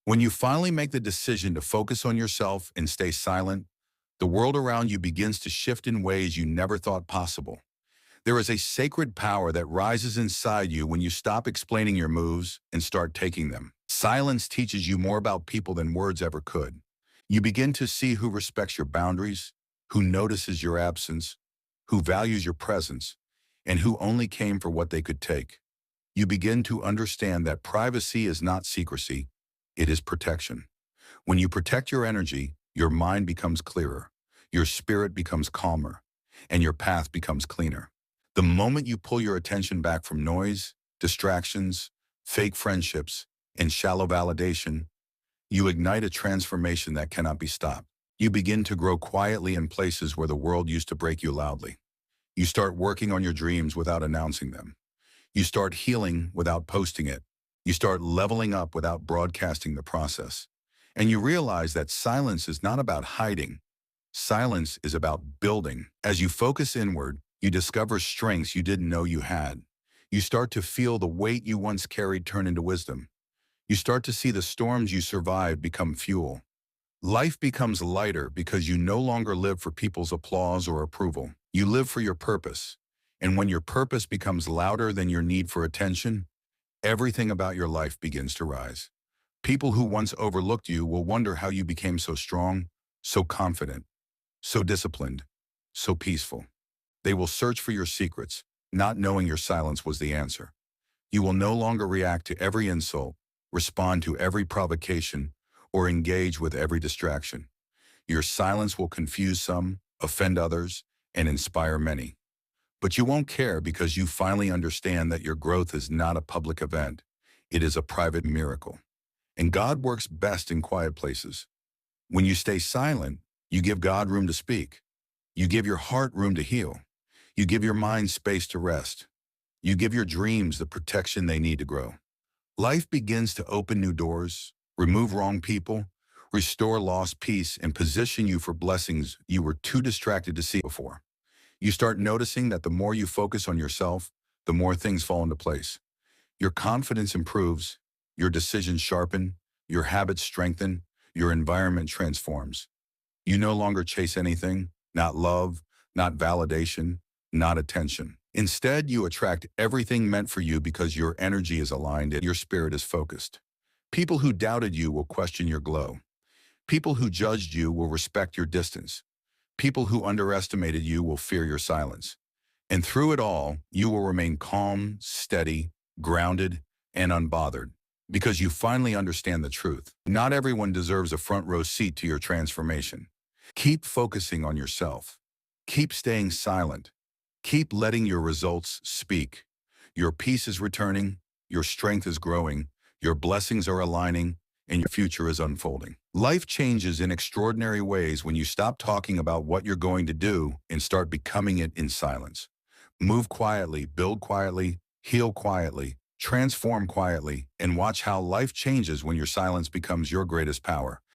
When you finally make the decision to focus on yourself and stay silent, the world around you begins to shift in ways you never thought possible. There is a sacred power that rises inside you when you stop explaining your moves and start taking them. Silence teaches you more about people than words ever could. You begin to see who respects your boundaries, who notices your absence, who values your presence, and who only came for what they could take. You begin to understand that privacy is not secrecy, it is protection. When you protect your energy, your mind becomes clearer, your spirit becomes calmer, and your path becomes cleaner. The moment you pull your attention back from noise, distractions, fake friendships, and shallow validation, you ignite a transformation that cannot be stopped. You begin to grow quietly in places where the world used to break you loudly. You start working on your dreams without announcing them. You start healing without posting it. You start leveling up without broadcasting the process. And you realize that silence is not about hiding. Silence is about building. As you focus inward, you discover strengths you didn't know you had. You start to feel the weight you once carried turn into wisdom. You start to see the storms you survived become fuel. Life becomes lighter because you no longer live for people's applause or approval. You live for your purpose. And when your purpose becomes louder than your need for attention, everything about your life begins to rise. People who once overlooked you will wonder how you became so strong, so confident, so disciplined, so peaceful. They will search for your secrets, not knowing your silence was the answer. You will no longer react to every insult, respond to every provocation, or engage with every distraction. Your silence will confuse some, offend others, and inspire many. But you won't care because you finally understand that your growth is not a public event. It is a private miracle. And God works best in quiet places. When you stay silent, you give God room to speak. You give your heart room to heal. You give your mind space to rest. You give your dreams the protection they need to grow. Life begins to open new doors, remove wrong people, restore lost peace, and position you for blessings you were too distracted to see before. You start noticing that the more you focus on yourself, the more things fall into place. Your confidence improves, your decisions sharpen, your habits strengthen, your environment transforms. You no longer chase anything, not love, not validation, not attention. Instead, you attract everything meant for you because your energy is aligned and your spirit is focused. People who doubted you will question your glow. People who judged you will respect your distance. People who underestimated you will fear your silence. And through it all, you will remain calm, steady, grounded, and unbothered because you finally understand the truth. Not everyone deserves a front row seat to your transformation. Keep focusing on yourself. Keep staying silent. Keep letting your results speak. Your peace is returning, your strength is growing, your blessings are aligning, and your future is unfolding. Life changes in extraordinary ways when you stop talking about what you're going to do and start becoming it in silence. Move quietly, build quietly, heal quietly, transform quietly, and watch how life changes when your silence becomes your greatest power.